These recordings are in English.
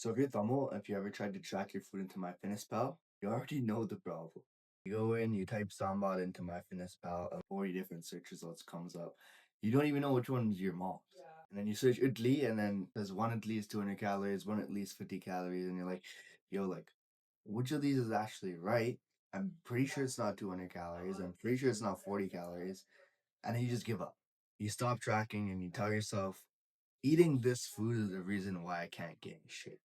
So if you're Tamil, if you ever tried to track your food into MyFitnessPal, you already know the problem. You go in, you type sambar into MyFitnessPal, and 40 different search results comes up. You don't even know which one is your mom's. And then you search idli, and then there's one idli is 200 calories, one idli is 50 calories, and you're like, yo, like, which of these is actually right? I'm pretty sure it's not 200 calories. I'm pretty sure it's not 40 calories. And then you just give up. You stop tracking and you tell yourself, eating this food is the reason why I can't gain shit.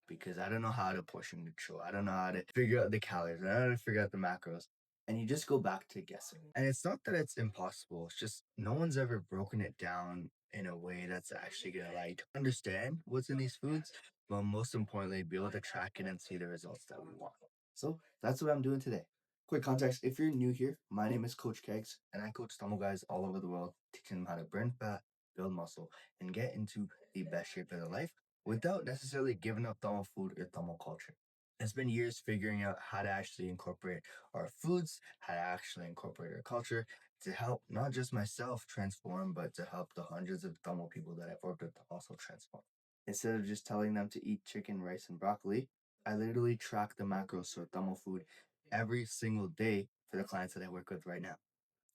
Because I don't know how to portion control. I don't know how to figure out the calories. I don't know how to figure out the macros. And you just go back to guessing. And it's not that it's impossible. It's just no one's ever broken it down in a way that's actually gonna like understand what's in these foods, but most importantly, be able to track it and see the results that we want. So that's what I'm doing today. Quick context, if you're new here, my name is Coach Kegs, and I coach Tamil guys all over the world, teaching them how to burn fat, build muscle, and get into the best shape of their life without necessarily giving up Tamil food or Tamil culture. It's been years figuring out how to actually incorporate our foods, how to actually incorporate our culture to help not just myself transform, but to help the hundreds of Tamil people that I've worked with to also transform. Instead of just telling them to eat chicken, rice, and broccoli, I literally track the macros for Tamil food every single day for the clients that I work with right now.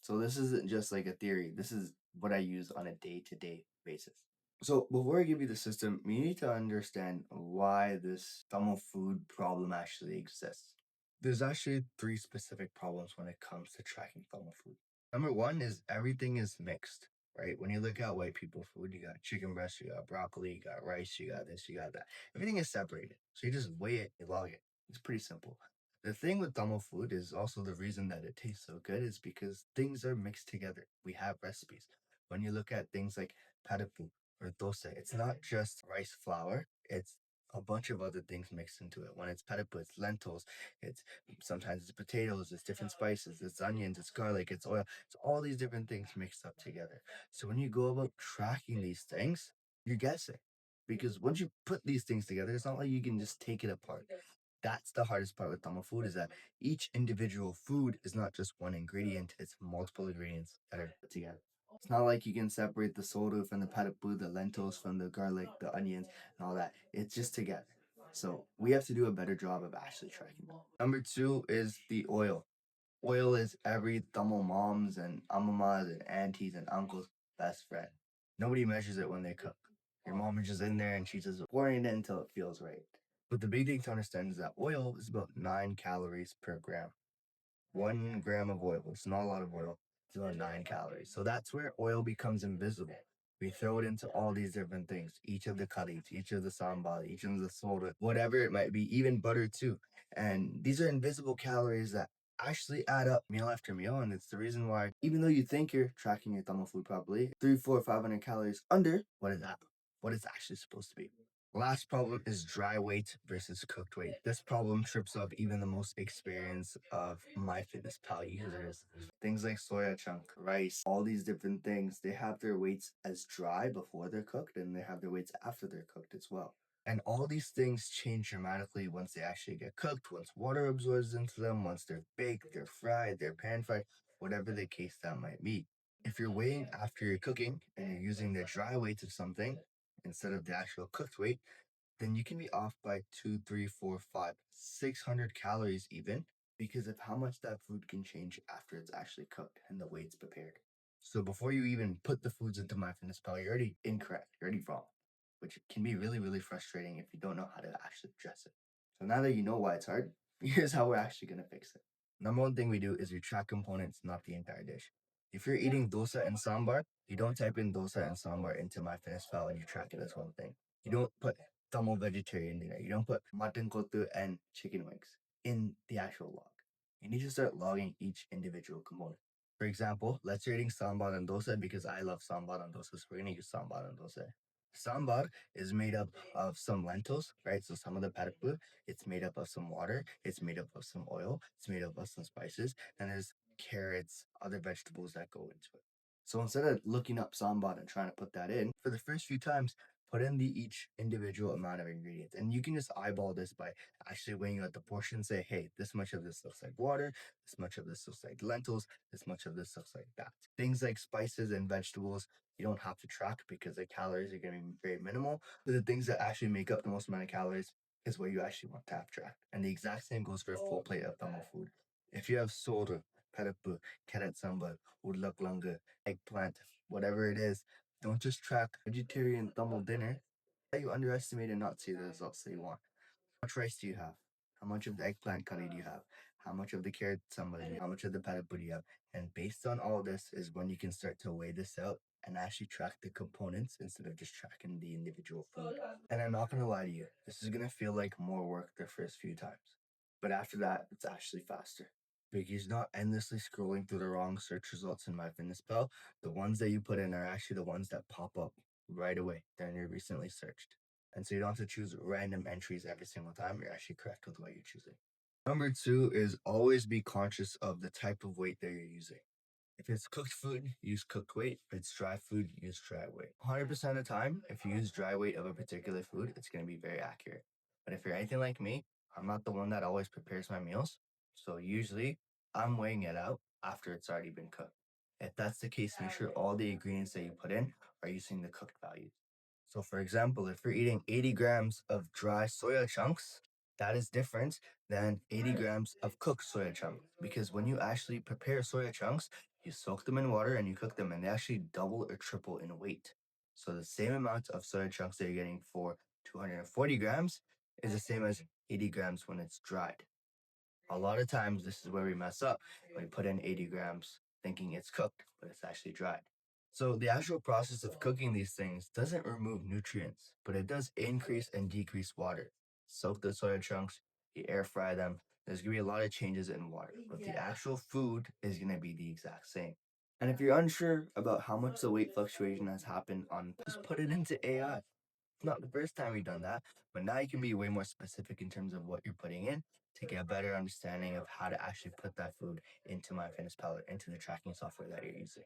So this isn't just like a theory. This is what I use on a day-to-day basis. So before I give you the system, you need to understand why this Tamil food problem actually exists. There's actually three specific problems when it comes to tracking Tamil food. Number one is everything is mixed, right? When you look at white people food, you got chicken breast, you got broccoli, you got rice, you got this, you got that. Everything is separated. So you just weigh it, you log it. It's pretty simple. The thing with Tamil food is also the reason that it tastes so good is because things are mixed together. We have recipes. When you look at things like puttu or dosa, it's not just rice flour, it's a bunch of other things mixed into it. When it's puttu, it's lentils, it's sometimes it's potatoes, it's different spices, it's onions, it's garlic, it's oil. It's all these different things mixed up together. So when you go about tracking these things, you're guessing. Because once you put these things together, it's not like you can just take it apart. That's the hardest part with Tamil food is that each individual food is not just one ingredient, it's multiple ingredients that are put together. It's not like you can separate the soda from the patapu, the lentils from the garlic, the onions, and all that. It's just together. So we have to do a better job of actually tracking them. Number two is the oil. Oil is every Tamil moms and amamas and aunties and uncles' best friend. Nobody measures it when they cook. Your mom is just in there and she's just pouring it until it feels right. But the big thing to understand is that oil is about 9 calories per gram. 1 gram of oil, it's not a lot of oil, it's about 9 calories. So that's where oil becomes invisible. We throw it into all these different things, each of the curries, each of the sambar, each of the soda, whatever it might be, even butter too. And these are invisible calories that actually add up meal after meal. And it's the reason why, even though you think you're tracking your Tamil food properly, 3, 4, 500 calories under what is that? What it's actually supposed to be. Last problem is dry weight versus cooked weight. This problem trips up even the most experienced of MyFitnessPal users. Things like soya chunk, rice, all these different things, they have their weights as dry before they're cooked and they have their weights after they're cooked as well. And all these things change dramatically once they actually get cooked, once water absorbs into them, once they're baked, they're fried, they're pan fried, whatever the case that might be. If you're weighing after you're cooking and you're using the dry weights of something instead of the actual cooked weight, then you can be off by 2, 3, 4, 5, 600 calories even because of how much that food can change after it's actually cooked and the way it's prepared. So before you even put the foods into MyFitnessPal, you're already incorrect, you're already wrong, which can be really, really frustrating if you don't know how to actually address it. So now that you know why it's hard, here's how we're actually going to fix it. Number one thing we do is we track components, not the entire dish. If you're eating dosa and sambar, you don't type in dosa and sambar into MyFitnessPal and you track it as one thing. You don't put Tamil vegetarian dinner. You don't put mutton kothu and chicken wings in the actual log. You need to start logging each individual component. For example, let's say you're eating sambar and dosa because I love sambar and dosa, so we're gonna use sambar and dosa. Sambar is made up of some lentils, right? So some of the paripu, it's made up of some water, it's made up of some oil, it's made up of some spices, and there's carrots, other vegetables that go into it. So instead of looking up sambar and trying to put that in, for the first few times, put in the each individual amount of ingredients. And you can just eyeball this by actually weighing out the portion, say, hey, this much of this looks like water, this much of this looks like lentils, this much of this looks like that. Things like spices and vegetables, you don't have to track because the calories are going to be very minimal. But the things that actually make up the most amount of calories is what you actually want to have tracked. And the exact same goes for a full plate of thermal food. If you have soda, perapu, carrot sambal, udlaklanga, eggplant, whatever it is, don't just track vegetarian thermal dinner that you underestimate and not see the results that you want. How much rice do you have? How much of the eggplant curry do you have? How much of the carrot sambal do you have? How much of the perapu do you have? And based on all this is when you can start to weigh this out and actually track the components instead of just tracking the individual food. And I'm not gonna lie to you, this is gonna feel like more work the first few times. But after that, it's actually faster. Because not endlessly scrolling through the wrong search results in MyFitnessPal. The ones that you put in are actually the ones that pop up right away. They're in your recently searched. And so you don't have to choose random entries every single time. You're actually correct with what you're choosing. Number two is always be conscious of the type of weight that you're using. If it's cooked food, use cooked weight. If it's dry food, use dry weight. 100% of the time, if you use dry weight of a particular food, it's going to be very accurate. But if you're anything like me, I'm not the one that always prepares my meals. So usually I'm weighing it out after it's already been cooked. If that's the case, make sure all the ingredients that you put in are using the cooked values. So, for example, if you're eating 80 grams of dry soya chunks, that is different than 80 grams of cooked soya chunks. Because when you actually prepare soya chunks, you soak them in water and you cook them, and they actually double or triple in weight. So, the same amount of soya chunks that you're getting for 240 grams is the same as 80 grams when it's dried. A lot of times, this is where we mess up. We put in 80 grams thinking it's cooked, but it's actually dried. So, the actual process of cooking these things doesn't remove nutrients, but it does increase and decrease water. Soak the soya chunks, you air fry them. There's gonna be a lot of changes in water, but the actual food is gonna be the exact same. And if you're unsure about how much the weight fluctuation has happened on, just put it into AI. It's not the first time we've done that, but now you can be way more specific in terms of what you're putting in to get a better understanding of how to actually put that food into MyFitnessPal, into the tracking software that you're using.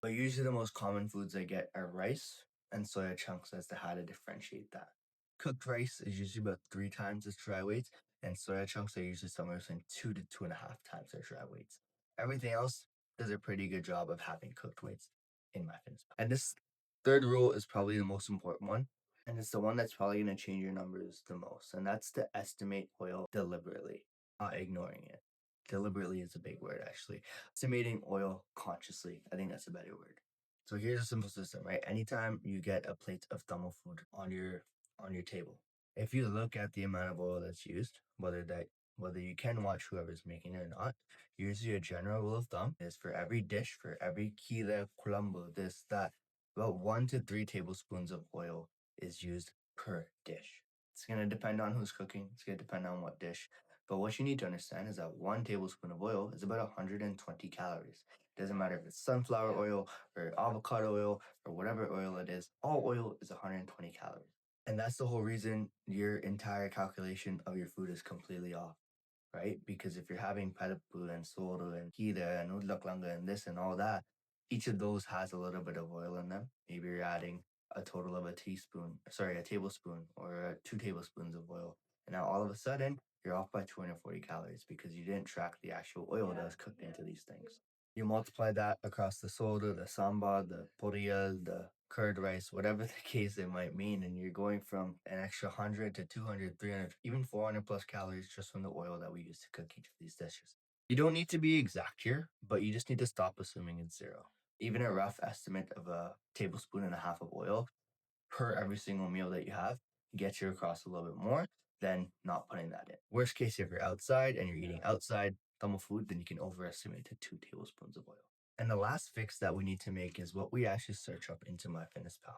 But usually the most common foods I get are rice and soya chunks as to how to differentiate that. Cooked rice is usually about 3 times its dry weight, and soya chunks are usually somewhere between 2 to 2.5 times their dry weights. Everything else does a pretty good job of having cooked weights in MyFitnessPal. And this third rule is probably the most important one, and it's the one that's probably going to change your numbers the most, and that's to estimate oil deliberately, not ignoring it. Deliberately is a big word, actually. Estimating oil consciously. I think that's a better word. So here's a simple system, right? Anytime you get a plate of thermal food on your table, if you look at the amount of oil that's used, whether you can watch whoever's making it or not, usually a general rule of thumb is for every dish, for every kilo, kulambu, this, that, about 1 to 3 tablespoons of oil is used per dish. It's gonna depend on who's cooking, it's gonna depend on what dish. But what you need to understand is that 1 tablespoon of oil is about 120 calories. It doesn't matter if it's sunflower oil or avocado oil or whatever oil it is, all oil is 120 calories. And that's the whole reason your entire calculation of your food is completely off, right? Because if you're having padapu and soro and kida and udlaklanga and this and all that, each of those has a little bit of oil in them. Maybe you're adding a total of a tablespoon or 2 tablespoons of oil. And now all of a sudden, you're off by 240 calories because you didn't track the actual oil that was cooked into these things. You multiply that across the soda, the sambar, the poriyal, the curd rice, whatever the case it might mean, and you're going from an extra 100 to 200, 300, even 400 plus calories just from the oil that we use to cook each of these dishes. You don't need to be exact here, but you just need to stop assuming it's zero. Even a rough estimate of a tablespoon and a half of oil per every single meal that you have gets you across a little bit more than not putting that in. Worst case, if you're outside and you're eating outside thermal food, then you can overestimate to 2 tablespoons of oil. And the last fix that we need to make is what we actually search up into MyFitnessPal.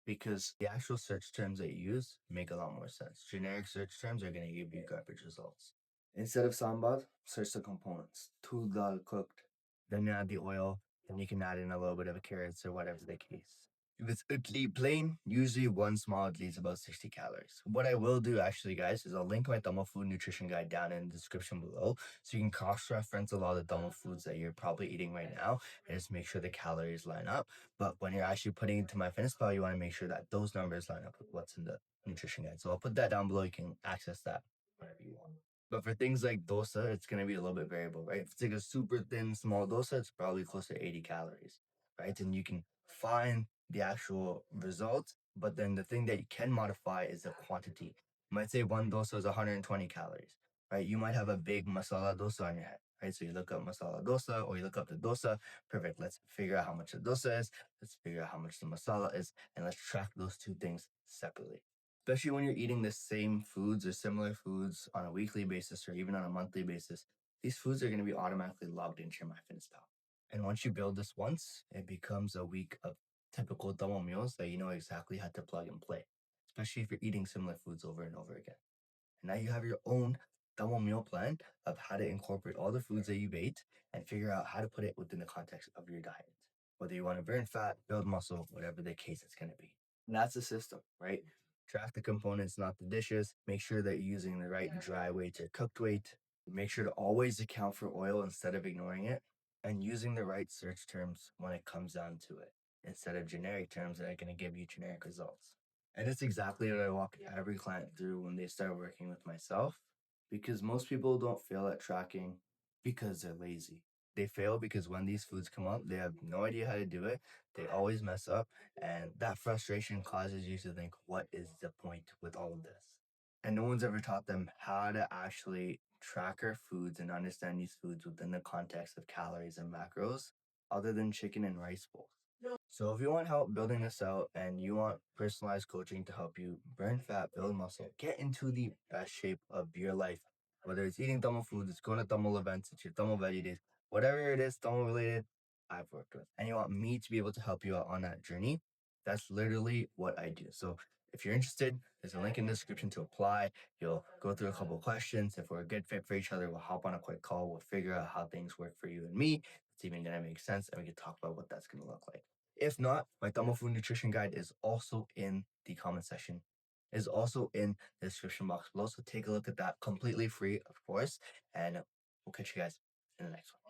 Because the actual search terms that you use make a lot more sense. Generic search terms are going to give you garbage results. Instead of sambar, search the components. Tul dal cooked, then you add the oil, then you can add in a little bit of carrots or whatever the case. If it's idli plain, usually one small idli is about 60 calories. What I will do actually, guys, is I'll link my Tamil food nutrition guide down in the description below so you can cross-reference a lot of Tamil foods that you're probably eating right now and just make sure the calories line up. But when you're actually putting it into my fitness pal, you want to make sure that those numbers line up with what's in the nutrition guide. So I'll put that down below. You can access that whenever you want. But for things like dosa, it's going to be a little bit variable, right? If it's like a super thin, small dosa, it's probably close to 80 calories, right? And you can find the actual result. But then the thing that you can modify is the quantity. You might say one dosa is 120 calories, right? You might have a big masala dosa on your head, right? So you look up masala dosa or you look up the dosa. Perfect. Let's figure out how much the dosa is. Let's figure out how much the masala is. And let's track those two things separately. Especially when you're eating the same foods or similar foods on a weekly basis or even on a monthly basis, these foods are going to be automatically logged into your MyFitnessPal. And once you build this once, it becomes a week of typical double meals that you know exactly how to plug and play, especially if you're eating similar foods over and over again. And now you have your own double meal plan of how to incorporate all the foods that you've ate and figure out how to put it within the context of your diet. Whether you want to burn fat, build muscle, whatever the case it's going to be. And that's the system, right? Track the components, not the dishes. Make sure that you're using the right dry weight or cooked weight. Make sure to always account for oil instead of ignoring it and using the right search terms when it comes down to it instead of generic terms that are going to give you generic results. And it's exactly what I walk every client through when they start working with myself because most people don't fail at tracking because they're lazy. They fail because when these foods come up, they have no idea how to do it. They always mess up. And that frustration causes you to think, what is the point with all of this? And no one's ever taught them how to actually track our foods and understand these foods within the context of calories and macros, other than chicken and rice bowls. So if you want help building this out and you want personalized coaching to help you burn fat, build muscle, get into the best shape of your life, whether it's eating Tamil food, it's going to Tamil events, it's your Tamil veggie days, whatever it is Tamil related, I've worked with. And you want me to be able to help you out on that journey, that's literally what I do. So if you're interested, there's a link in the description to apply. You'll go through a couple questions. If we're a good fit for each other, we'll hop on a quick call. We'll figure out how things work for you and me. It's even going to make sense. And we can talk about what that's going to look like. If not, my Tamil food nutrition guide is also in the comment section, is also in the description box below. So take a look at that completely free, of course. And we'll catch you guys in the next one.